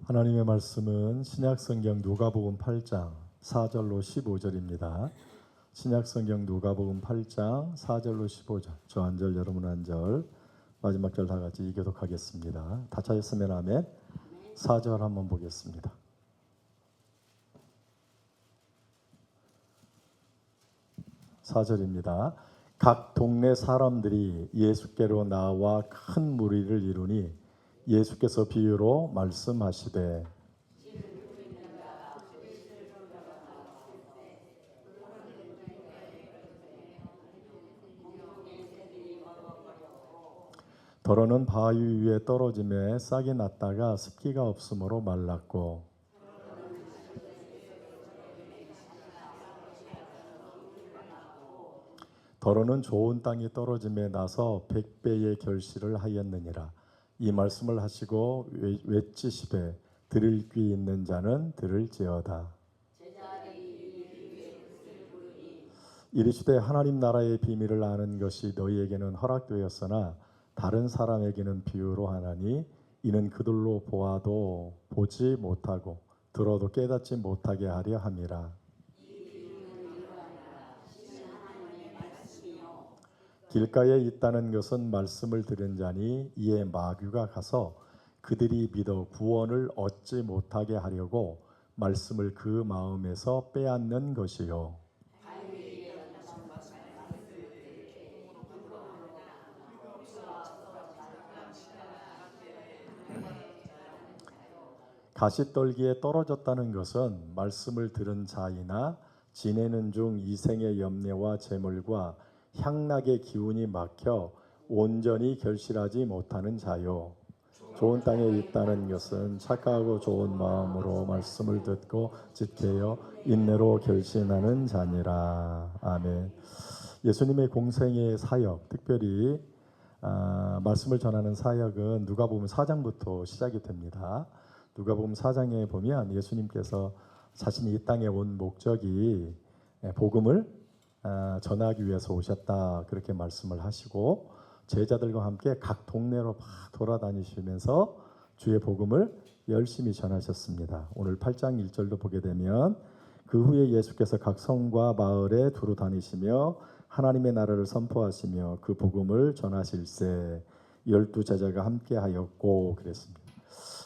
하나님의 말씀은 신약성경 누가복음 8장 4절로 15절입니다. 신약성경 누가복음 8장 4절로 15절, 저 한 절 여러분 한 절, 마지막 절 다 같이 교독하겠습니다. 다 찾았으면 아멘. 4절 한번 보겠습니다. (4절입니다) 각 동네 사람들이 예수께로 나와 큰 무리를 이루니 예수께서 비유로 말씀하시되 더러는 바위 위에 떨어짐에 싹이 났다가 습기가 없으므로 말랐고 더러는 좋은 땅이 떨어짐에 나서 100배의 결실을 하였느니라. 이 말씀을 하시고 외치시되 들을 귀 있는 자는 들을지어다. 이르시되 하나님 나라의 비밀을 아는 것이 너희에게는 허락되었으나 다른 사람에게는 비유로 하나니 이는 그들로 보아도 보지 못하고 들어도 깨닫지 못하게 하려 함이라. 길가에 있다는 것은 말씀을 들은 자니 이에 마귀가 가서 그들이 믿어 구원을 얻지 못하게 하려고 말씀을 그 마음에서 빼앗는 것이요. 가시떨기에 떨어졌다는 것은 말씀을 들은 자이나 지내는 중 이생의 염려와 재물과 향락의 기운이 막혀 온전히 결실하지 못하는 자요. 좋은 땅에 있다는 것은 착하고 좋은 마음으로 말씀을 듣고 지켜요 인내로 결신하는 자니라. 아멘. 예수님의 공생의 사역, 특별히 말씀을 전하는 사역은 누가복음 4장부터 시작이 됩니다. 누가복음 4장에 보면 예수님께서 자신이 이 땅에 온 목적이 복음을 전하기 위해서 오셨다, 그렇게 말씀을 하시고 제자들과 함께 각 동네로 막 돌아다니시면서 주의 복음을 열심히 전하셨습니다. 오늘 8장 1절도 보게 되면 그 후에 예수께서 각 성과 마을에 두루 다니시며 하나님의 나라를 선포하시며 그 복음을 전하실세 12 제자가 함께 하였고 그랬습니다.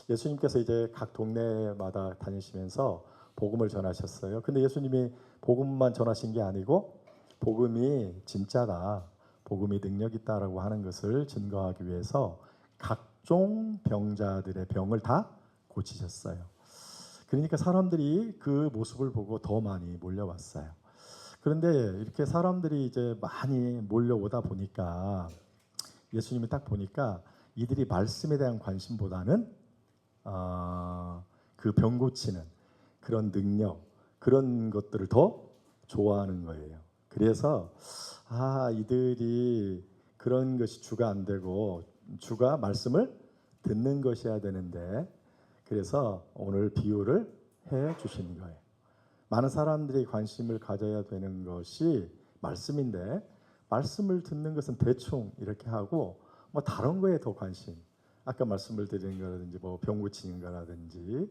예수님께서 이제 각 동네마다 다니시면서 복음을 전하셨어요. 근데 예수님이 복음만 전하신 게 아니고 복음이 진짜다, 복음이 능력 있다라고 하는 것을 증거하기 위해서 각종 병자들의 병을 다 고치셨어요. 그러니까 사람들이 그 모습을 보고 더 많이 몰려왔어요. 그런데 이렇게 사람들이 이제 많이 몰려오다 보니까 예수님이 딱 보니까 이들이 말씀에 대한 관심보다는 그 병 고치는 그런 능력, 그런 것들을 더 좋아하는 거예요. 그래서 이들이 그런 것이 주가 안 되고 주가 말씀을 듣는 것이어야 되는데, 그래서 오늘 비유를 해 주시는 거예요. 많은 사람들이 관심을 가져야 되는 것이 말씀인데 말씀을 듣는 것은 대충 이렇게 하고 뭐 다른 거에 더 관심, 아까 말씀을 드리는 거라든지 뭐 병 고치는 거라든지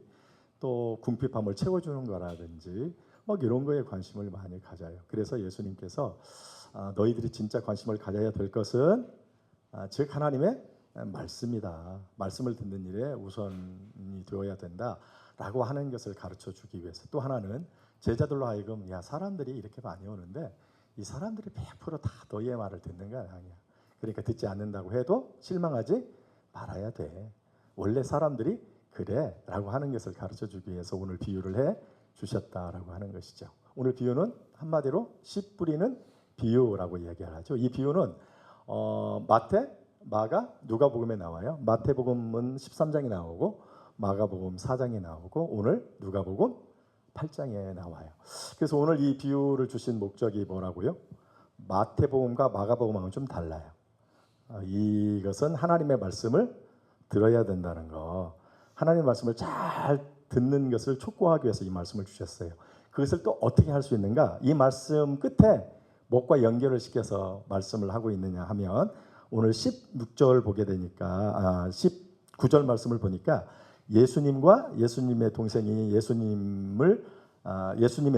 또 궁핍함을 채워주는 거라든지 뭐 이런 거에 관심을 많이 가져요. 그래서 예수님께서 너희들이 진짜 관심을 가져야 될 것은 즉 하나님의 말씀이다, 말씀을 듣는 일에 우선이 되어야 된다라고 하는 것을 가르쳐 주기 위해서, 또 하나는 제자들로 하여금 야, 사람들이 이렇게 많이 오는데 이 사람들이 100% 다 너희의 말을 듣는 건 아니야. 그러니까 듣지 않는다고 해도 실망하지 말아야 돼. 원래 사람들이 그래 라고 하는 것을 가르쳐 주기 위해서 오늘 비유를 해 주셨다라고 하는 것이죠. 오늘 비유는 한마디로 씨 뿌리는 비유라고 이야기를 하죠. 이 비유는 마태, 마가, 누가복음에 나와요. 마태복음은 13장에 나오고 마가복음 4장에 나오고 오늘 누가복음 8장에 나와요. 그래서 오늘 이 비유를 주신 목적이 뭐라고요? 마태복음과 마가복음하고는 좀 달라요. 이것은 하나님의 말씀을 들어야 된다는 거, 하나님의 말씀을 잘 듣는 것을 촉구하기 위해서 이 말씀을 주셨어요. 그것을 또 어떻게 할 수 있는가? 이 말씀 끝에 무엇과 연결을 시켜서 말씀을 하고 있느냐 하면 오늘 16절 보게 되니까 19절 말씀을 보니까 예수님과 예수님의 동생이 예수님의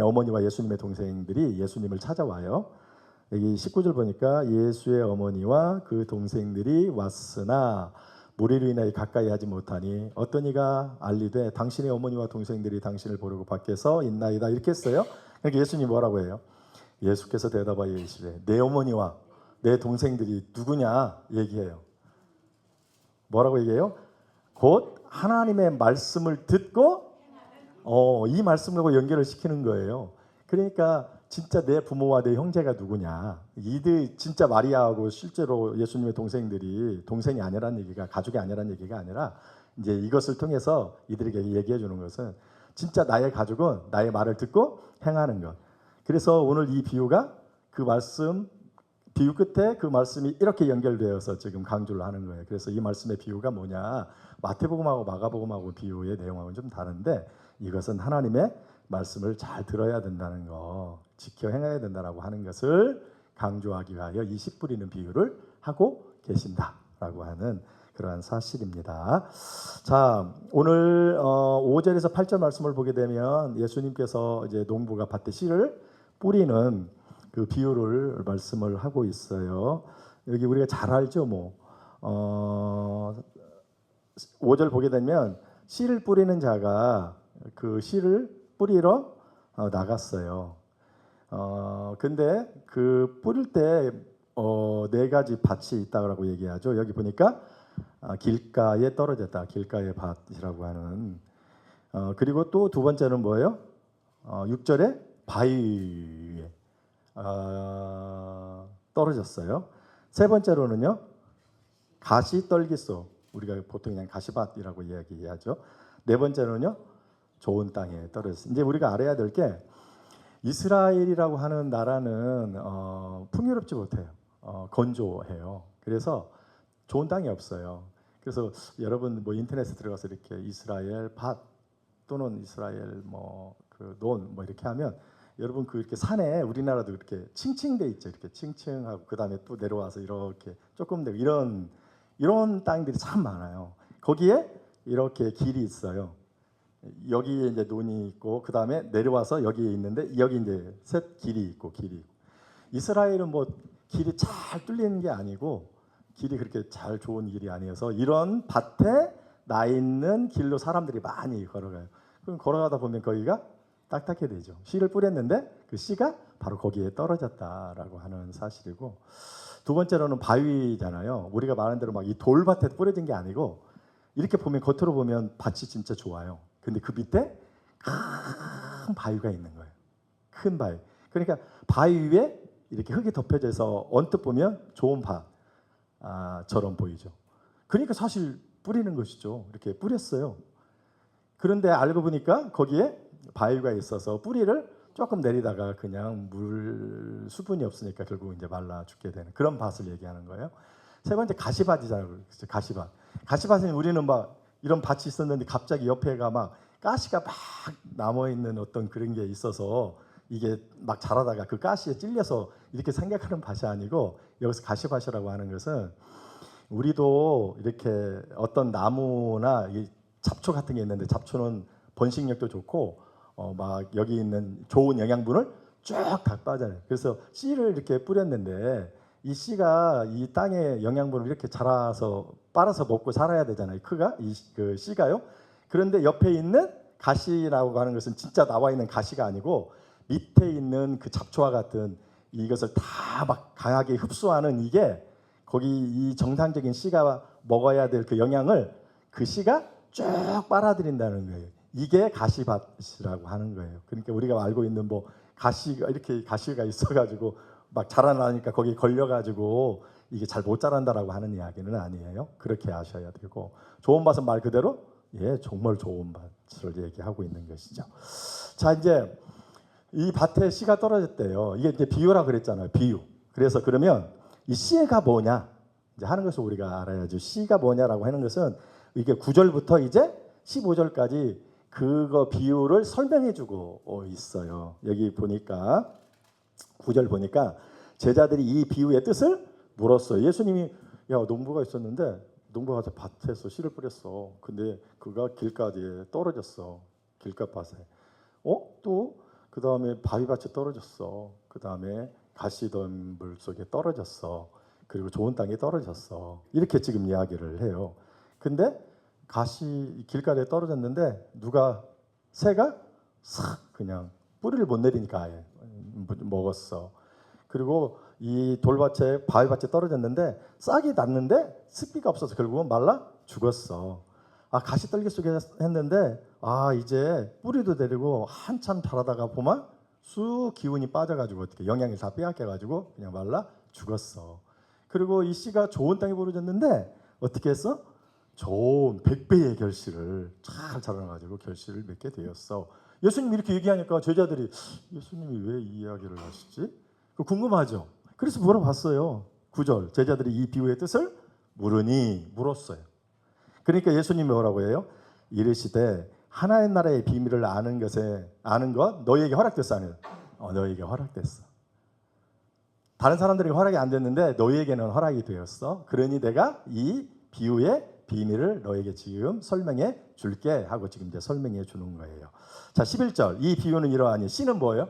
어머니와 예수님의 동생들이 예수님을 찾아와요. 여기 19절 보니까 예수의 어머니와 그 동생들이 왔으나 무리로 인하여 가까이 하지 못하니 어떤 이가 알리되 당신의 어머니와 동생들이 당신을 보려고 밖에서 있나이다, 이렇게 했어요. 그러니까 예수님이 뭐라고 해요? 예수께서 대답하여 이르시되 내 어머니와 내 동생들이 누구냐 얘기해요. 뭐라고 얘기해요? 곧 하나님의 말씀을 듣고 이 말씀하고 연결을 시키는 거예요. 그러니까 진짜 내 부모와 내 형제가 누구냐, 이들 진짜 마리아하고 실제로 예수님의 동생들이 동생이 아니라는 얘기가, 가족이 아니라는 얘기가 아니라 이제 이것을 통해서 이들에게 얘기해 주는 것은 진짜 나의 가족은 나의 말을 듣고 행하는 것. 그래서 오늘 이 비유가 그 말씀, 비유 끝에 그 말씀이 이렇게 연결되어서 지금 강조를 하는 거예요. 그래서 이 말씀의 비유가 뭐냐, 마태복음하고 마가복음하고 비유의 내용하고는 좀 다른데 이것은 하나님의 말씀을 잘 들어야 된다는 거, 지켜 행해야 된다라고 하는 것을 강조하기 위하여 이 씨 뿌리는 비유를 하고 계신다라고 하는 그러한 사실입니다. 자, 오늘 5절에서 8절 말씀을 보게 되면 예수님께서 이제 농부가 밭에 씨를 뿌리는 그 비유를 말씀을 하고 있어요. 여기 우리가 잘 알죠, 5절 보게 되면 씨를 뿌리는 자가 그 씨를 뿌리러 나갔어요. 근데 그 뿌릴 때 네 가지 밭이 있다고 얘기하죠. 여기 보니까 길가에 떨어졌다, 길가의 밭이라고 하는. 그리고 또 두 번째는 뭐예요? 6절에 바위 위에 떨어졌어요. 세 번째로는요, 가시떨기소, 우리가 보통 그냥 가시밭이라고 이야기하죠. 네 번째로는요, 좋은 땅에 떨어졌어요. 이제 우리가 알아야 될 게 이스라엘이라고 하는 나라는 풍요롭지 못해요. 건조해요. 그래서 좋은 땅이 없어요. 그래서 여러분 인터넷에 들어가서 이렇게 이스라엘 밭 또는 이스라엘 그 논 이렇게 하면 여러분 그 이렇게 산에 우리나라도 이렇게 칭칭돼 있죠. 이렇게 칭칭하고 그 다음에 또 내려와서 이렇게 조금 되고 이런 땅들이 참 많아요. 거기에 이렇게 길이 있어요. 여기에 이제 논이 있고 그 다음에 내려와서 여기에 있는데 여기 이제 셋 길이 있고. 이스라엘은 길이 잘 뚫리는 게 아니고 길이 그렇게 잘 좋은 길이 아니어서 이런 밭에 나 있는 길로 사람들이 많이 걸어가요. 그럼 걸어가다 보면 거기가 딱딱해지죠. 씨를 뿌렸는데 그 씨가 바로 거기에 떨어졌다라고 하는 사실이고, 두 번째로는 바위잖아요. 우리가 말한 대로 막 이 돌밭에 뿌려진 게 아니고 이렇게 보면 겉으로 보면 밭이 진짜 좋아요. 근데 그 밑에 큰 바위가 있는 거예요. 큰 바위. 그러니까 바위 위에 이렇게 흙이 덮여져서 언뜻 보면 좋은 밭처럼 보이죠. 그러니까 사실 뿌리는 것이죠. 이렇게 뿌렸어요. 그런데 알고 보니까 거기에 바위가 있어서 뿌리를 조금 내리다가 그냥 수분이 없으니까 결국 이제 말라 죽게 되는 그런 밭을 얘기하는 거예요. 세 번째 가시밭이잖아요. 가시밭. 가시밭은 우리는 이런 밭이 있었는데 갑자기 옆에가 가시가 막 남아 있는 어떤 그런 게 있어서 이게 막 자라다가 그 가시에 찔려서 이렇게 생각하는 밭이 아니고, 여기서 가시밭이라고 하는 것은 우리도 이렇게 어떤 나무나 잡초 같은 게 있는데 잡초는 번식력도 좋고 여기 있는 좋은 영양분을 쭉 다 빠져요. 그래서 씨를 이렇게 뿌렸는데 이 씨가 이 땅에 영양분을 이렇게 자라서 빨아서 먹고 살아야 되잖아요. 그 씨가요. 그런데 옆에 있는 가시라고 하는 것은 진짜 나와 있는 가시가 아니고 밑에 있는 그 잡초와 같은 이것을 다 강하게 흡수하는 이게 거기 이 정상적인 씨가 먹어야 될 그 영양을 그 씨가 쭉 빨아들인다는 거예요. 이게 가시밭이라고 하는 거예요. 그러니까 우리가 알고 있는 가시가 이렇게 가시가 있어가지고 자라나니까 거기 걸려가지고 이게 잘 못 자란다라고 하는 이야기는 아니에요. 그렇게 아셔야 되고, 좋은 밭은 말 그대로 정말 좋은 밭을 얘기하고 있는 것이죠. 자, 이제 이 밭에 씨가 떨어졌대요. 이게 이제 비유라 그랬잖아요. 비유. 그래서 그러면 이 씨가 뭐냐 이제 하는 것을 우리가 알아야죠. 씨가 뭐냐라고 하는 것은 이게 9절부터 이제 15절까지 그거 비유를 설명해주고 있어요. 여기 보니까 9절 보니까 제자들이 이 비유의 뜻을 물었어요. 예수님이 농부가 있었는데 농부가 가서 밭에서 씨를 뿌렸어. 근데 그가 길가에 떨어졌어. 길가밭에. 또 그 다음에 바위밭에 떨어졌어. 그 다음에 가시덤불 속에 떨어졌어. 그리고 좋은 땅에 떨어졌어. 이렇게 지금 이야기를 해요. 근데 길가에 떨어졌는데 새가 싹 그냥 뿌리를 못 내리니까 아예 먹었어. 그리고 이 돌밭에 바위밭에 떨어졌는데 싹이 났는데 습기가 없어서 결국은 말라 죽었어. 가시떨기 속에 했는데 이제 뿌리도 내리고 한참 자라다가 보면 쑥 기운이 빠져가지고 어떻게 영양이 다 빼앗겨가지고 그냥 말라 죽었어. 그리고 이 씨가 좋은 땅에 부러졌는데 어떻게 했어? 좋은 100배의 결실을 잘 자라나가지고 결실을 맺게 되었어. 예수님이 이렇게 얘기하니까 제자들이 예수님이 왜 이 이야기를 하시지? 궁금하죠? 그래서 물어봤어요. 9절 제자들이 이 비유의 뜻을 물었어요. 그러니까 예수님이 뭐라고 해요? 이르시되 하나의 나라의 비밀을 아는 것 너희에게 허락됐어 안 해요? 너희에게 허락됐어. 다른 사람들에게 허락이 안 됐는데 너희에게는 허락이 되었어. 그러니 내가 이 비유의 비밀을 너에게 지금 설명해 줄게 하고 지금 이제 설명해 주는 거예요. 자, 11절. 이 비유는 이러하니 씨는 뭐예요?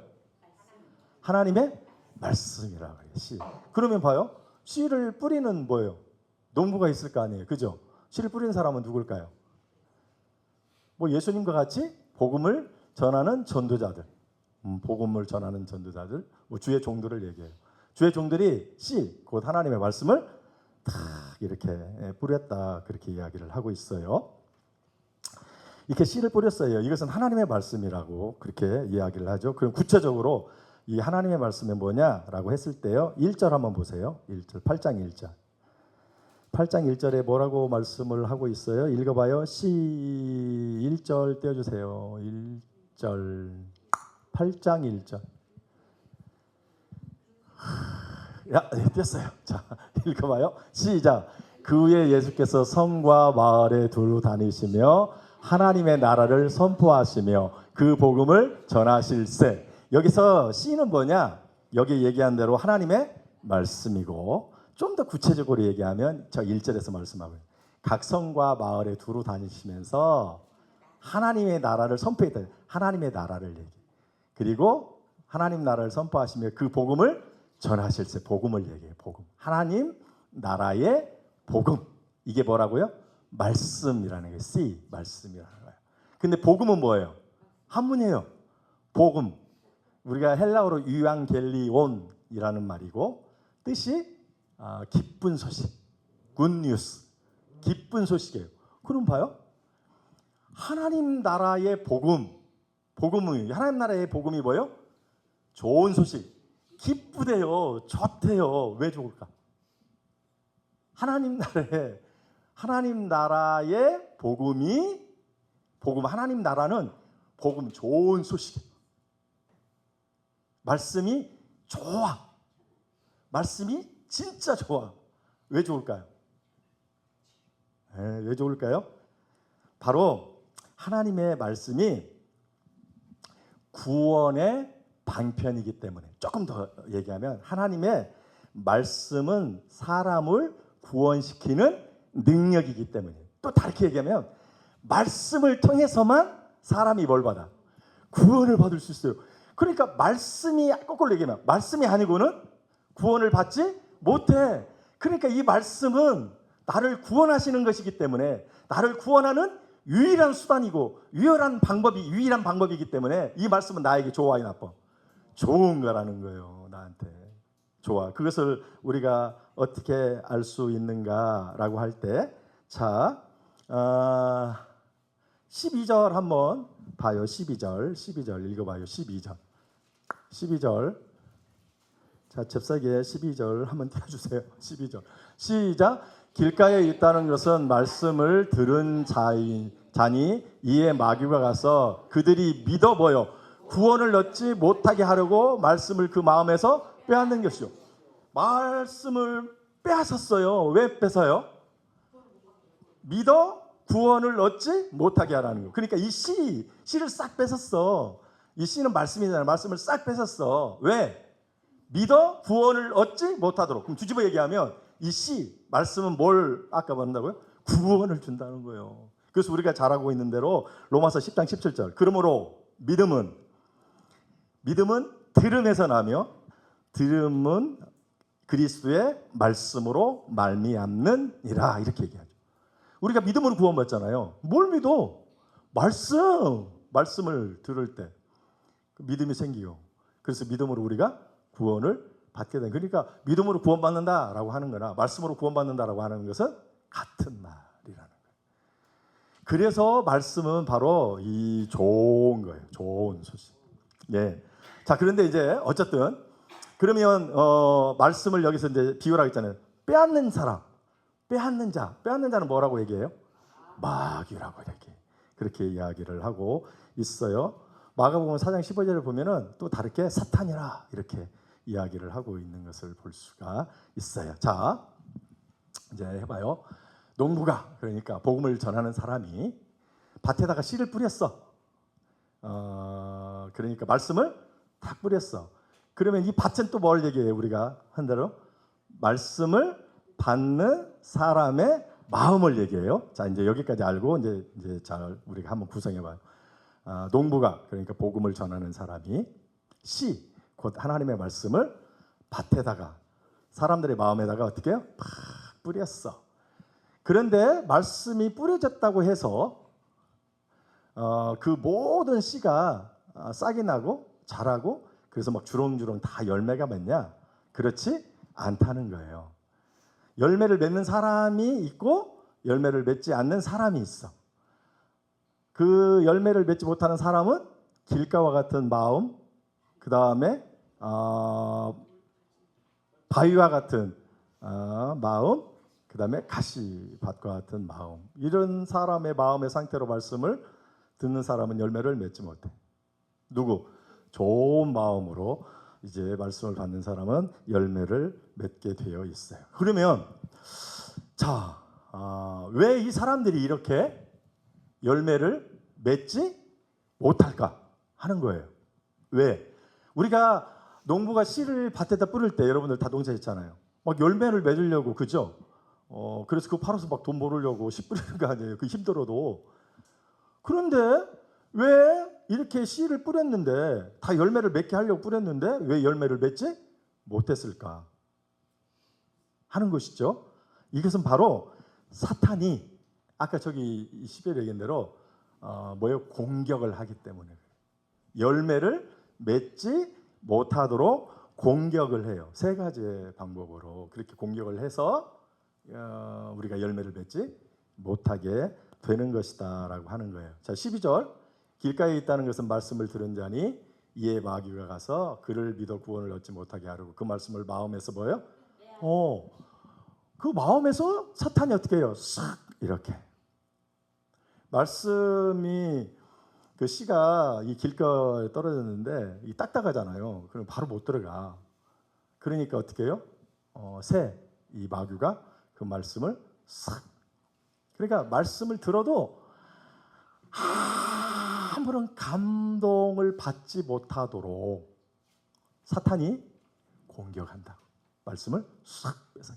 하나님의 말씀이라고 해요. 씨. 그러면 봐요. 씨를 뿌리는 뭐예요? 농부가 있을 거 아니에요. 그죠? 씨를 뿌리는 사람은 누굴까요? 예수님과 같이 복음을 전하는 전도자들. 복음을 전하는 전도자들. 주의 종들을 얘기해요. 주의 종들이 씨, 곧 하나님의 말씀을 다 이렇게 뿌렸다 그렇게 이야기를 하고 있어요. 이렇게 씨를 뿌렸어요. 이것은 하나님의 말씀이라고 그렇게 이야기를 하죠. 그럼 구체적으로 이 하나님의 말씀이 뭐냐라고 했을 때요. 1절 한번 보세요. 1절 8장 1절. 8장 1절에 뭐라고 말씀을 하고 있어요? 읽어봐요. 1절 떼어주세요. 1절 8장 1절. 뗐어요. 자, 읽어봐요. 시작. 그 후에 예수께서 성과 마을에 두루 다니시며 하나님의 나라를 선포하시며 그 복음을 전하실세. 여기서 씨는 뭐냐? 여기 얘기한 대로 하나님의 말씀이고 좀 더 구체적으로 얘기하면 저 1절에서 말씀하고요. 각 성과 마을에 두루 다니시면서 하나님의 나라를 선포했다. 하나님의 나라를 얘기. 그리고 하나님 나라를 선포하시며 그 복음을 전하실세. 복음을 얘기해요. 복음. 하나님 나라의 복음. 이게 뭐라고요? 말씀이라는 거예요. 씨, 말씀이라는 거예요. 근데 복음은 뭐예요? 한문이에요. 복음. 우리가 헬라어로 유앙겔리온이라는 말이고 뜻이 기쁜 소식, 굿뉴스, 기쁜 소식이에요. 그럼 봐요. 하나님 나라의 복음은 하나님 나라의 복음이 뭐예요? 좋은 소식, 기쁘대요, 좋대요. 왜 좋을까? 하나님 나라의 하나님 나라는 복음 좋은 소식이에요. 말씀이 좋아. 말씀이 진짜 좋아. 왜 좋을까요? 왜 좋을까요? 바로 하나님의 말씀이 구원의 방편이기 때문에. 조금 더 얘기하면 하나님의 말씀은 사람을 구원시키는 능력이기 때문에. 또 다르게 얘기하면 말씀을 통해서만 사람이 뭘 받아? 구원을 받을 수 있어요. 그러니까 말씀이 거꾸로 얘기하면 말씀이 아니고는 구원을 받지 못해. 그러니까 이 말씀은 나를 구원하시는 것이기 때문에 나를 구원하는 유일한 수단이고 유일한 방법이기 때문에 이 말씀은 나에게 좋아요, 나빠? 좋은 거라는 거예요. 나한테 좋아. 그것을 우리가 어떻게 알 수 있는가라고 할 때, 자, 12절 한번 봐요. 12절 읽어봐요. 12절. 자, 잽싸게 12절 한번 띄워주세요. 12절 시작. 길가에 있다는 것은 말씀을 들은 자니 이에 마귀가 가서 그들이 믿어 구원을 얻지 못하게 하려고 말씀을 그 마음에서 빼앗는 것이요. 말씀을 빼앗았어요. 왜 뺏어요? 믿어 구원을 얻지 못하게 하라는 거. 그러니까 이 씨를 싹 뺏었어. 이 씨는 말씀이잖아요. 말씀을 싹 뺏었어. 왜? 믿어 구원을 얻지 못하도록. 그럼 뒤집어 얘기하면 이 씨, 말씀은 뭘 아까 말한다고요? 구원을 준다는 거예요. 그래서 우리가 잘 알고 있는 대로 로마서 10장 17절. 그러므로 믿음은 들음에서 나며 들음은 그리스도의 말씀으로 말미암느니라 이렇게 얘기하죠. 우리가 믿음으로 구원받잖아요. 뭘 믿어? 말씀을 들을 때 믿음이 생기고 그래서 믿음으로 우리가 구원을 받게 된. 그러니까 믿음으로 구원받는다라고 하는 거나 말씀으로 구원받는다라고 하는 것은 같은 말이라는 거예요. 그래서 말씀은 바로 이 좋은 거예요. 좋은 소식. 예. 자, 그런데 이제 어쨌든 그러면 말씀을 여기서 이제 비유라고 했잖아요. 빼앗는 사람, 빼앗는 자는 뭐라고 얘기해요? 마귀라고 이렇게 그렇게 이야기를 하고 있어요. 마가복음 4장 15절을 보면은 또 다르게 사탄이라 이렇게 이야기를 하고 있는 것을 볼 수가 있어요. 자, 이제 해봐요. 농부가 그러니까 복음을 전하는 사람이 밭에다가 씨를 뿌렸어. 그러니까 말씀을 딱 뿌렸어. 그러면 이 밭은 또 뭘 얘기해요? 우리가 한 대로 말씀을 받는 사람의 마음을 얘기해요. 자, 이제 여기까지 알고 이제 잘 우리가 한번 구성해봐요. 농부가 그러니까 복음을 전하는 사람이 씨 곧 하나님의 말씀을 밭에다가 사람들의 마음에다가 어떻게 해요? 팍 뿌렸어. 그런데 말씀이 뿌려졌다고 해서 그 모든 씨가 싹이 나고 자라고 그래서 막 주렁주렁 다 열매가 맺냐? 그렇지 않다는 거예요. 열매를 맺는 사람이 있고 열매를 맺지 않는 사람이 있어. 그 열매를 맺지 못하는 사람은 길가와 같은 마음, 그 다음에 바위와 같은 마음, 그 다음에 가시밭과 같은 마음. 이런 사람의 마음의 상태로 말씀을 듣는 사람은 열매를 맺지 못해. 누구? 좋은 마음으로 이제 말씀을 받는 사람은 열매를 맺게 되어 있어요. 그러면 자, 왜 이 사람들이 이렇게 열매를 맺지 못할까 하는 거예요. 왜? 우리가 농부가 씨를 밭에다 뿌릴 때 여러분들 다 동사했잖아요. 막 열매를 맺으려고 그죠? 그래서 그거 팔아서 막 돈 벌으려고 씨 뿌리는 거 아니에요. 그 힘들어도. 그런데 왜 이렇게 씨를 뿌렸는데 다 열매를 맺게 하려고 뿌렸는데 왜 열매를 맺지 못했을까 하는 것이죠. 이것은 바로 사탄이 아까 저기 10에 얘기한 대로 뭐예요? 공격을 하기 때문에 열매를 맺지 못하도록 공격을 해요. 세 가지의 방법으로 그렇게 공격을 해서 우리가 열매를 맺지 못하게 되는 것이다라고 하는 거예요. 자, 12절 길가에 있다는 것은 말씀을 들은 자니 이에 마귀가 가서 그를 믿어 구원을 얻지 못하게 하려고 그 말씀을 마음에서 뭐예요? 그 마음에서 사탄이 어떻게 해요? 싹 이렇게 말씀이 그 씨가 이 길가에 떨어졌는데 이 딱딱하잖아요. 그럼 바로 못 들어가. 그러니까 어떻게 해요? 이 마귀가 그 말씀을 싹. 그러니까 말씀을 들어도 아무런 감동을 받지 못하도록 사탄이 공격한다. 말씀을 싹 빼서.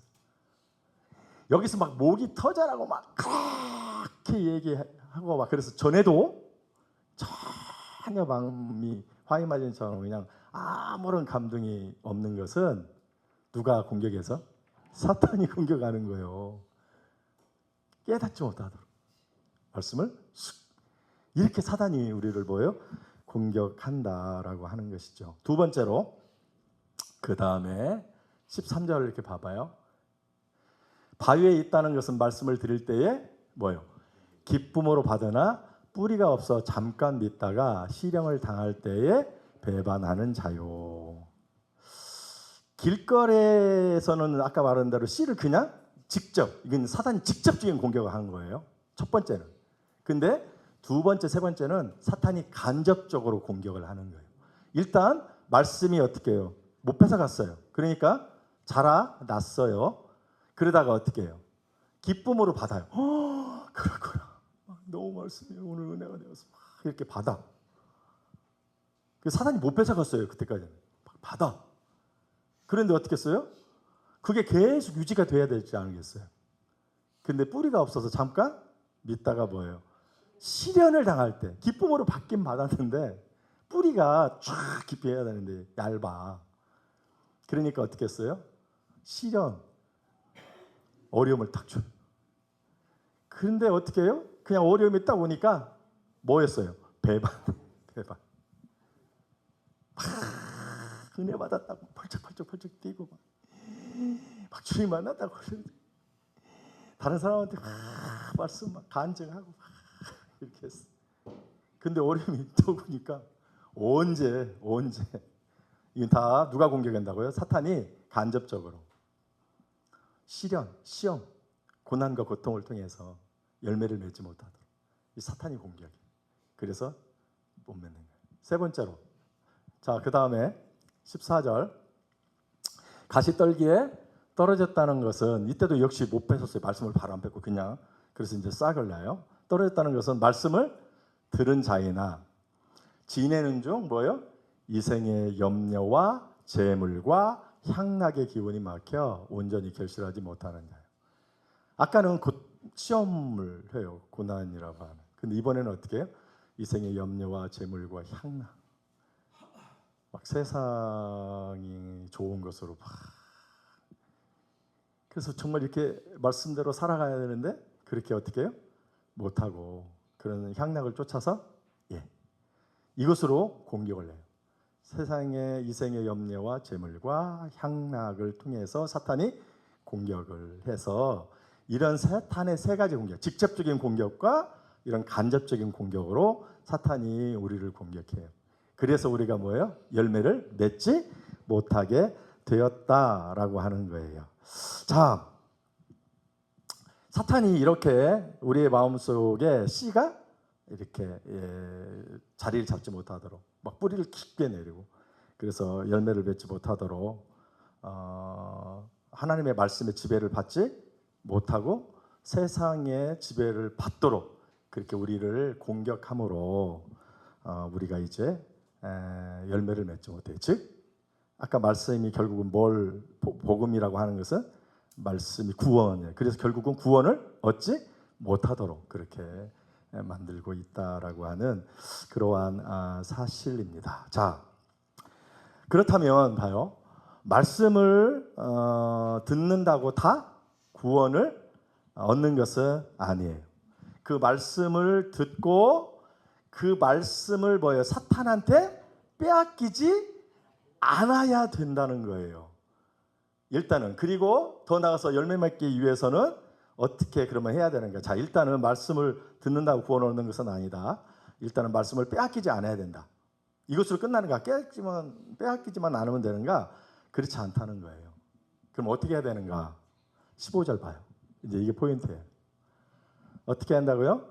여기서 막 목이 터져라고 막 그렇게 얘기하고 막 그래서 전에도 전혀 마음이 화이마진처럼 그냥 아무런 감동이 없는 것은 누가 공격해서? 사탄이 공격하는 거예요. 깨닫지 못하도록 말씀을 이렇게 사탄이 우리를 뭐예요? 공격한다라고 하는 것이죠. 두 번째로 그 다음에 13절을 이렇게 봐봐요. 바위에 있다는 것은 말씀을 들을 때에 뭐예요? 기쁨으로 받으나 뿌리가 없어 잠깐 믿다가 시련을 당할 때에 배반하는 자요. 길거리에서는 아까 말한 대로 씨를 그냥 직접, 이건 사단이 직접적인 공격을 하는 거예요. 첫 번째는. 근데 두 번째, 세 번째는 사탄이 간접적으로 공격을 하는 거예요. 일단 말씀이 어떻게 해요? 못 뺏어갔어요. 그러니까 자라났어요. 그러다가 어떻게 해요? 기쁨으로 받아요. 그렇구나. 너무 말씀이 오늘 은혜가 되어서 이렇게 받아. 사단이 못 뺏어갔어요. 그때까지는. 받아. 그런데 어떻게 했어요? 그게 계속 유지가 돼야 되지 않겠어요? 근데 뿌리가 없어서 잠깐 믿다가 뭐예요? 시련을 당할 때 기쁨으로 받긴 받았는데 뿌리가 쫙 깊이 해야 되는데 얇아. 그러니까 어떻게 했어요? 시련, 어려움을 탁 줘요. 그런데 어떻게 해요? 그냥 어려움이 딱 오니까 뭐 했어요? 배반. 은혜 받았다고 펄쩍 뛰고 막 주님 만났다고 다른 사람한테 말씀 막 간증하고 이렇게 했어. 근데 어려움이 또 오니까 언제 이건 다 누가 공격한다고요? 사탄이 간접적으로 시련, 시험, 고난과 고통을 통해서 열매를 맺지 못하도록 이 사탄이 공격해. 그래서 못 맺는 거예요. 세 번째로, 자, 그 다음에 14절, 가시떨기에 떨어졌다는 것은 이때도 역시 못 뺏었어요. 말씀을 바로 안 뺏고 그냥. 그래서 이제 싹을 나요. 떨어졌다는 것은 말씀을 들은 자이나 지내는 중 뭐요? 이생의 염려와 재물과 향락의 기운이 막혀 온전히 결실하지 못하는 자예요. 아까는 시험을 해요. 고난이라고 하는. 근데 이번에는 어떻게 해요? 이생의 염려와 재물과 향락. 막 세상이 좋은 것으로 막. 그래서 정말 이렇게 말씀대로 살아가야 되는데 그렇게 어떻게 해요? 못하고 그런 향락을 쫓아서 이것으로 공격을 해요. 세상의 이생의 염려와 재물과 향락을 통해서 사탄이 공격을 해서 이런 사탄의 세 가지 공격, 직접적인 공격과 이런 간접적인 공격으로 사탄이 우리를 공격해요. 그래서 우리가 뭐예요? 열매를 맺지 못하게 되었다라고 하는 거예요. 자, 사탄이 이렇게 우리의 마음속에 씨가 이렇게 자리를 잡지 못하도록 막 뿌리를 깊게 내리고 그래서 열매를 맺지 못하도록 하나님의 말씀의 지배를 받지 못하고 세상의 지배를 받도록 그렇게 우리를 공격함으로 우리가 이제 열매를 맺지 못해요. 즉 아까 말씀이 결국은 뭘 복음이라고 하는 것은 말씀이 구원이에요. 그래서 결국은 구원을 얻지 못하도록 그렇게 만들고 있다라고 하는 그러한 사실입니다. 자, 그렇다면 봐요. 말씀을 듣는다고 다 구원을 얻는 것은 아니에요. 그 말씀을 듣고 그 말씀을 뭐예요? 사탄한테 빼앗기지 않아야 된다는 거예요. 일단은. 그리고 더 나아가서 열매 맺기 위해서는 어떻게 그러면 해야 되는가? 자, 일단은 말씀을 듣는다고 구원을 얻는 것은 아니다. 일단은 말씀을 빼앗기지 않아야 된다. 이것으로 끝나는가? 빼앗기지만 않으면 되는가? 그렇지 않다는 거예요. 그럼 어떻게 해야 되는가? 15절 봐요. 이제 이게 포인트예요. 어떻게 한다고요?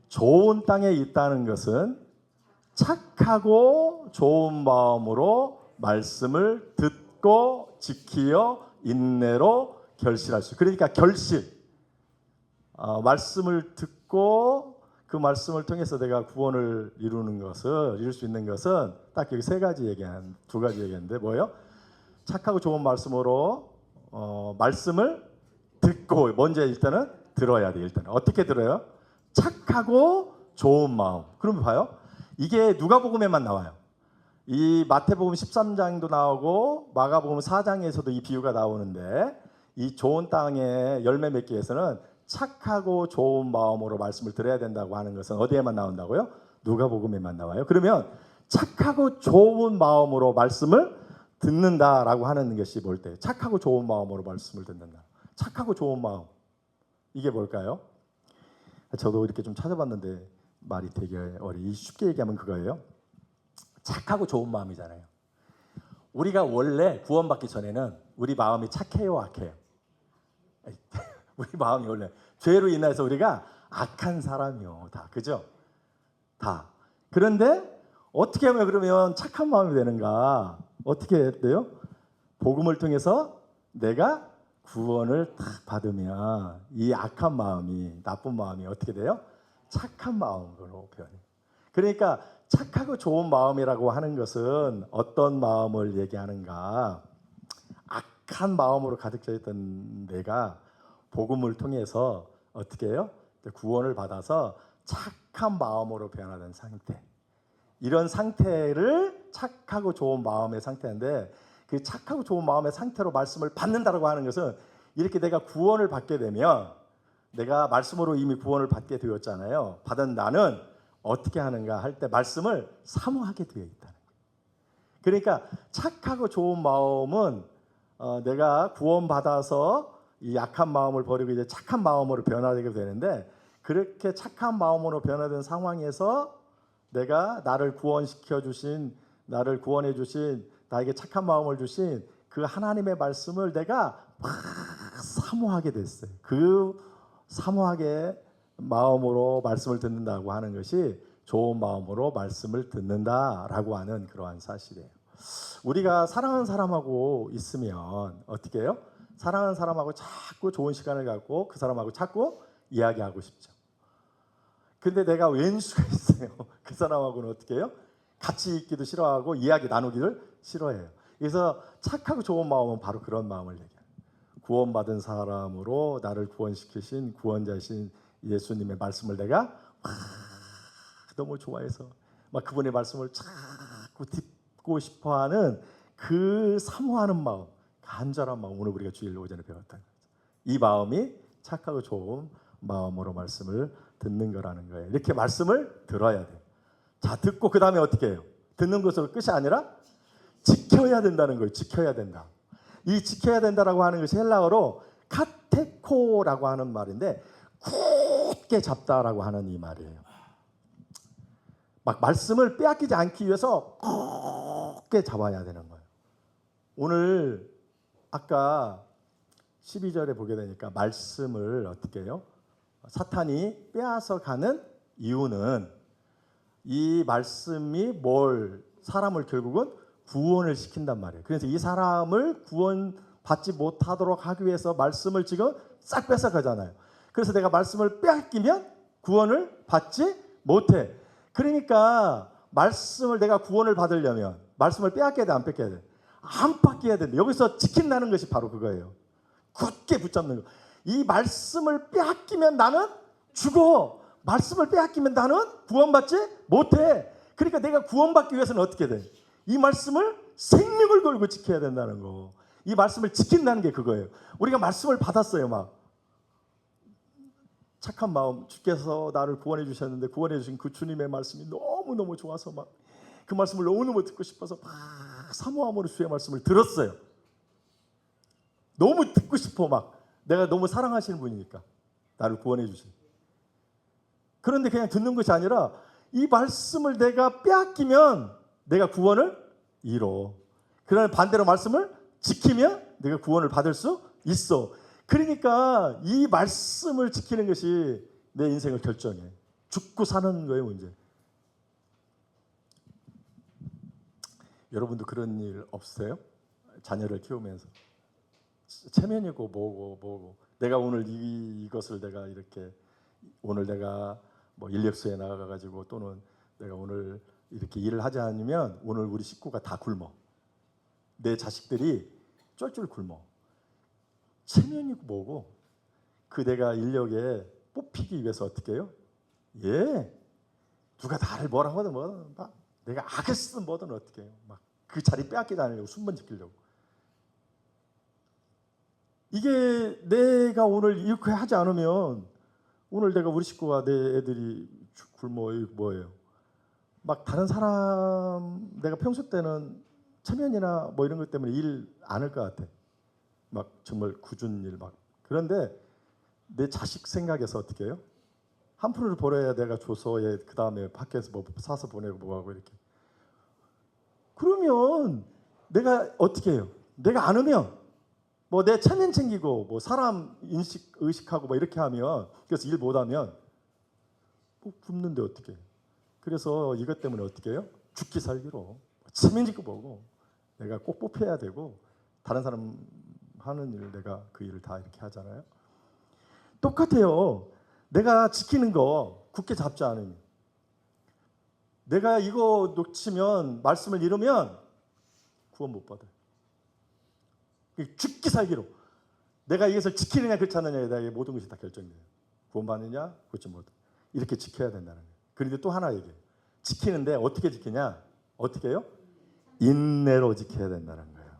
좋은 땅에 있다는 것은 착하고 좋은 마음으로 말씀을 듣고 지키어 인내로 결실할 수. 그러니까 결실. 말씀을 듣고 그 말씀을 통해서 내가 구원을 이룰 수 있는 것은 딱 여기 두 가지 얘기했는데 뭐예요? 착하고 좋은 말씀으로 말씀을 듣고 먼저 일단은 들어야 돼. 일단 어떻게 들어요? 착하고 좋은 마음. 그러면 봐요. 이게 누가복음에만 나와요. 이 마태복음 13장도 나오고 마가복음 4장에서도 이 비유가 나오는데 이 좋은 땅에 열매 맺기 위해서는 착하고 좋은 마음으로 말씀을 들어야 된다고 하는 것은 어디에만 나온다고요? 누가복음에만 나와요. 그러면 착하고 좋은 마음으로 말씀을 듣는다라고 하는 것이 뭘 때? 착하고 좋은 마음으로 말씀을 듣는다. 착하고 좋은 마음. 이게 뭘까요? 저도 이렇게 좀 찾아봤는데 말이 되게 쉽게 얘기하면 그거예요. 착하고 좋은 마음이잖아요. 우리가 원래 구원받기 전에는 우리 마음이 착해요, 악해요? 우리 마음이 원래 죄로 인해서 우리가 악한 사람이요, 다. 그죠? 다. 그런데 어떻게 하면 그러면 착한 마음이 되는가? 어떻게 돼요? 복음을 통해서 내가 구원을 딱 받으면 이 악한 마음이, 나쁜 마음이 어떻게 돼요? 착한 마음으로 변해요. 그러니까 착하고 좋은 마음이라고 하는 것은 어떤 마음을 얘기하는가? 악한 마음으로 가득 차 있던 내가 복음을 통해서 어떻게 해요? 구원을 받아서 착한 마음으로 변화된 상태. 이런 상태를 착하고 좋은 마음의 상태인데, 그 착하고 좋은 마음의 상태로 말씀을 받는다라고 하는 것은 이렇게 내가 구원을 받게 되면, 내가 말씀으로 이미 구원을 받게 되었잖아요. 받은 나는 어떻게 하는가 할 때 말씀을 사모하게 되어 있다는 거예요. 그러니까 착하고 좋은 마음은 내가 구원받아서 이 약한 마음을 버리고 이제 착한 마음으로 변화되게 되는데, 그렇게 착한 마음으로 변화된 상황에서 내가 나를 구원시켜 주신, 나를 구원해 주신, 나에게 착한 마음을 주신 그 하나님의 말씀을 내가 막 사모하게 됐어요. 그 사모하게 마음으로 말씀을 듣는다고 하는 것이 좋은 마음으로 말씀을 듣는다라고 하는 그러한 사실이에요. 우리가 사랑하는 사람하고 있으면 어떻게 해요? 사랑하는 사람하고 자꾸 좋은 시간을 갖고 그 사람하고 자꾸 이야기하고 싶죠. 근데 내가 왼수가 있어요. 그 사람하고는 어떻게 해요? 같이 있기도 싫어하고 이야기 나누기를 싫어해요. 그래서 착하고 좋은 마음은 바로 그런 마음을 얘기해요. 구원받은 사람으로 나를 구원시키신 구원자이신 예수님의 말씀을 내가 너무 좋아해서 막 그분의 말씀을 자꾸 듣고 싶어하는 그 사모하는 마음, 간절한 마음, 오늘 우리가 주일 오전에 배웠다. 이 마음이 착하고 좋은 마음으로 말씀을 듣는 거라는 거예요. 이렇게 말씀을 들어야 돼요. 자, 듣고 그 다음에 어떻게 해요? 듣는 것으로 끝이 아니라 지켜야 된다는 거예요. 지켜야 된다. 이 지켜야 된다라고 하는 것이 헬라어로 카테코라고 하는 말인데, 굳게 잡다라고 하는 이 말이에요. 막 말씀을 빼앗기지 않기 위해서 굳게 잡아야 되는 거예요. 오늘 아까 12절에 보게 되니까 말씀을 어떻게 해요? 사탄이 빼앗아 가는 이유는 이 말씀이 사람을 결국은 구원을 시킨단 말이에요. 그래서 이 사람을 구원받지 못하도록 하기 위해서 말씀을 지금 싹 뺏어 가잖아요. 그래서 내가 말씀을 빼앗기면 구원을 받지 못해. 그러니까 말씀을 내가 구원을 받으려면 말씀을 빼앗겨야 돼, 안 뺏겨야 돼? 안 뺏겨야 된다. 여기서 지킨다는 것이 바로 그거예요. 굳게 붙잡는 거. 이 말씀을 빼앗기면 나는 죽어. 말씀을 빼앗기면 나는 구원받지 못해. 그러니까 내가 구원받기 위해서는 어떻게 돼? 이 말씀을 생명을 걸고 지켜야 된다는 거. 이 말씀을 지킨다는 게 그거예요. 우리가 말씀을 받았어요. 막 착한 마음, 주께서 나를 구원해 주셨는데 구원해 주신 그 주님의 말씀이 너무너무 좋아서 막 그 말씀을 너무너무 듣고 싶어서 막 사모함으로 주의 말씀을 들었어요. 너무 듣고 싶어. 막 내가 너무 사랑하시는 분이니까 나를 구원해 주신. 그런데 그냥 듣는 것이 아니라 이 말씀을 내가 빼앗기면 내가 구원을 잃어. 그러나 반대로 말씀을 지키면 내가 구원을 받을 수 있어. 그러니까 이 말씀을 지키는 것이 내 인생을 결정해. 죽고 사는 거의 문제. 여러분도 그런 일 없어요? 자녀를 키우면서 체면이고 뭐고 내가 오늘 이것을 내가 이렇게 오늘 내가 뭐 인력소에 나가가지고 또는 내가 오늘 이렇게 일을 하지 않으면 오늘 우리 식구가 다 굶어. 내 자식들이 쫄쫄 굶어. 체면이고 뭐고 그 내가 인력에 뽑히기 위해서 어떻게 해요? 예. 누가 나를 뭐라고 하든 뭐든 막 내가 악을 쓰든 뭐든 어떻게 해요? 막 그 자리 빼앗기지 않으려고 순번 지키려고. 이게 내가 오늘 이렇게 하지 않으면 오늘 내가 우리 식구가 내 애들이 굶어. 뭐예요? 막 다른 사람 내가 평소 때는 체면이나 뭐 이런 것 때문에 일 안 할 것 같아. 막 정말 굳은 일 막. 그런데 내 자식 생각에서 어떻게 해요? 한 푼을 벌어야 내가 줘서 얘 그 다음에 밖에서 뭐 사서 보내고 뭐하고 이렇게. 그러면 내가 어떻게 해요? 내가 안 하면 뭐 내 체면 챙기고 뭐 사람 의식하고 뭐 이렇게 하면 그래서 일 못하면 뭐 굶는데 어떻게 해요? 그래서 이것 때문에 어떻게 해요? 죽기 살기로 체면 짓고 보고 내가 꼭 뽑혀야 되고 다른 사람 하는 일 내가 그 일을 다 이렇게 하잖아요. 똑같아요. 내가 지키는 거 굳게 잡지 않으면 내가 이거 놓치면 말씀을 잃으면 구원 못 받아요. 죽기 살기로 내가 이것을 지키느냐 그렇지 않느냐에 대해 모든 것이 다 결정돼요. 구원받느냐 그렇지 못. 이렇게 지켜야 된다는 거예요. 그런데 또 하나 얘기해요. 지키는데 어떻게 지키냐? 어떻게 해요? 인내로 지켜야 된다는 거예요.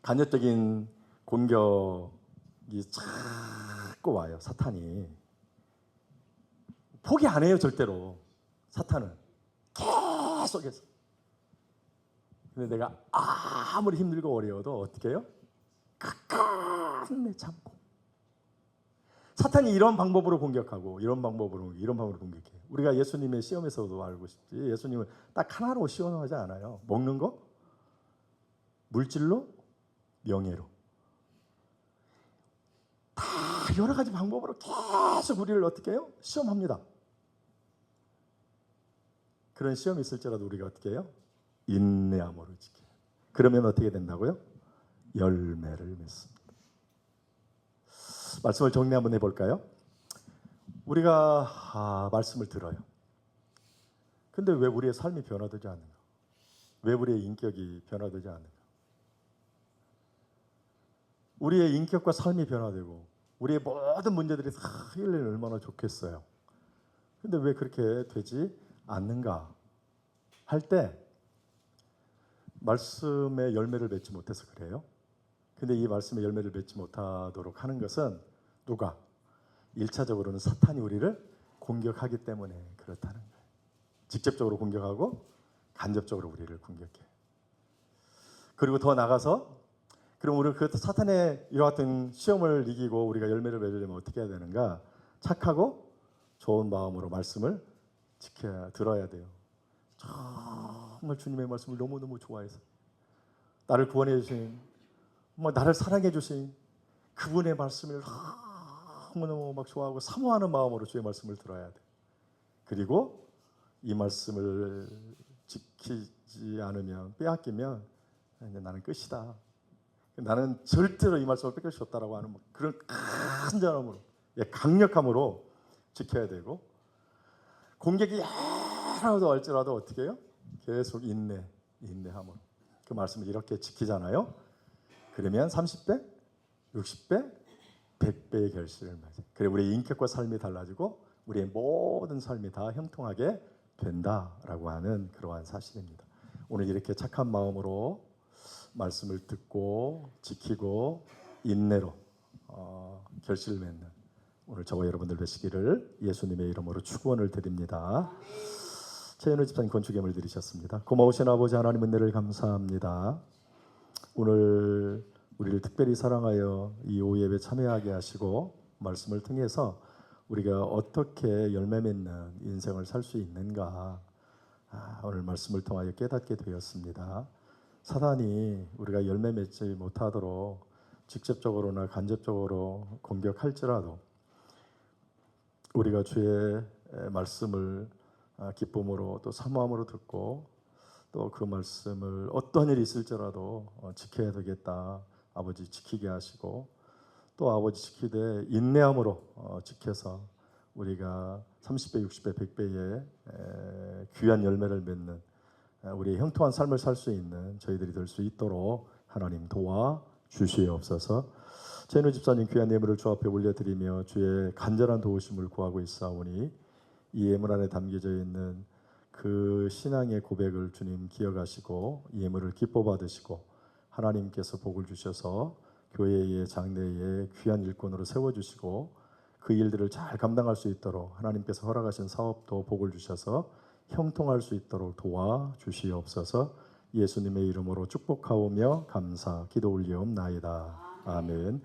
간접적인 공격이 자꾸 와요. 사탄이 포기 안 해요. 절대로. 사탄은 계속해서. 근데 내가 아무리 힘들고 어려워도 어떻게 해요? 끝까지 참고. 사탄이 이런 방법으로 공격하고 이런 방법으로 공격해요. 우리가 예수님의 시험에서도 알고 싶지. 예수님은 딱 하나로 시험하지 않아요. 먹는 거, 물질로, 명예로. 다 여러 가지 방법으로 계속 우리를 어떻게 해요? 시험합니다. 그런 시험이 있을지라도 우리가 어떻게 해요? 인내함으로 지켜요. 그러면 어떻게 된다고요? 열매를 맺습니다. 말씀을 정리 한번 해볼까요? 우리가 말씀을 들어요. 근데 왜 우리의 삶이 변화되지 않는가? 왜 우리의 인격이 변화되지 않는가? 우리의 인격과 삶이 변화되고 우리의 모든 문제들이 다 해결되면 얼마나 좋겠어요. 근데 왜 그렇게 되지 않는가 할 때 말씀의 열매를 맺지 못해서 그래요. 근데 이 말씀의 열매를 맺지 못하도록 하는 것은 누가? 1차적으로는 사탄이 우리를 공격하기 때문에 그렇다는 거예요. 직접적으로 공격하고 간접적으로 우리를 공격해요. 그리고 더 나가서 그럼 우리 그 사탄의 이와 같은 시험을 이기고 우리가 열매를 맺으려면 어떻게 해야 되는가? 착하고 좋은 마음으로 말씀을 들어야 돼요. 정말 주님의 말씀을 너무너무 좋아해서 나를 구원해 주신, 나를 사랑해 주신 그분의 말씀을 너무너무 막 좋아하고 사모하는 마음으로 주의 말씀을 들어야 돼. 그리고 이 말씀을 지키지 않으면, 빼앗기면 이제 나는 끝이다. 나는 절대로 이 말씀을 뺏길 수 없다라고 하는 그런 간절함으로, 강력함으로 지켜야 되고, 공격이 하나도 할지라도 어떻게 해요? 계속 인내함으로 그 말씀을 이렇게 지키잖아요. 그러면 30배, 60배, 100배의 결실을 맺어요. 그래 우리의 인격과 삶이 달라지고 우리의 모든 삶이 다 형통하게 된다라고 하는 그러한 사실입니다. 오늘 이렇게 착한 마음으로 말씀을 듣고 지키고 인내로 결실을 맺는 오늘 저와 여러분들 되시기를 예수님의 이름으로 축원을 드립니다. 최현우 집사님 건축예물 드리셨습니다. 고마우신 아버지 하나님 은혜를 감사합니다. 오늘 우리를 특별히 사랑하여 이 오후 예배 참여하게 하시고 말씀을 통해서 우리가 어떻게 열매 맺는 인생을 살 수 있는가 오늘 말씀을 통하여 깨닫게 되었습니다. 사단이 우리가 열매 맺지 못하도록 직접적으로나 간접적으로 공격할지라도 우리가 주의 말씀을 기쁨으로 또 사모함으로 듣고 또 그 말씀을 어떤 일이 있을지라도 지켜야 되겠다. 아버지 지키게 하시고 또 아버지 지키되 인내함으로 지켜서 우리가 30배, 60배, 100배의 귀한 열매를 맺는 우리의 형통한 삶을 살 수 있는 저희들이 될 수 있도록 하나님 도와 주시옵소서. 최현우 집사님 귀한 예물을 주 앞에 올려드리며 주의 간절한 도우심을 구하고 있사오니 이 예물 안에 담겨져 있는 그 신앙의 고백을 주님 기억하시고 이 예물을 기뻐 받으시고 하나님께서 복을 주셔서 교회의 장래에 귀한 일꾼으로 세워주시고 그 일들을 잘 감당할 수 있도록 하나님께서 허락하신 사업도 복을 주셔서 형통할 수 있도록 도와주시옵소서. 예수님의 이름으로 축복하오며 감사 기도 올리옵나이다. 아멘.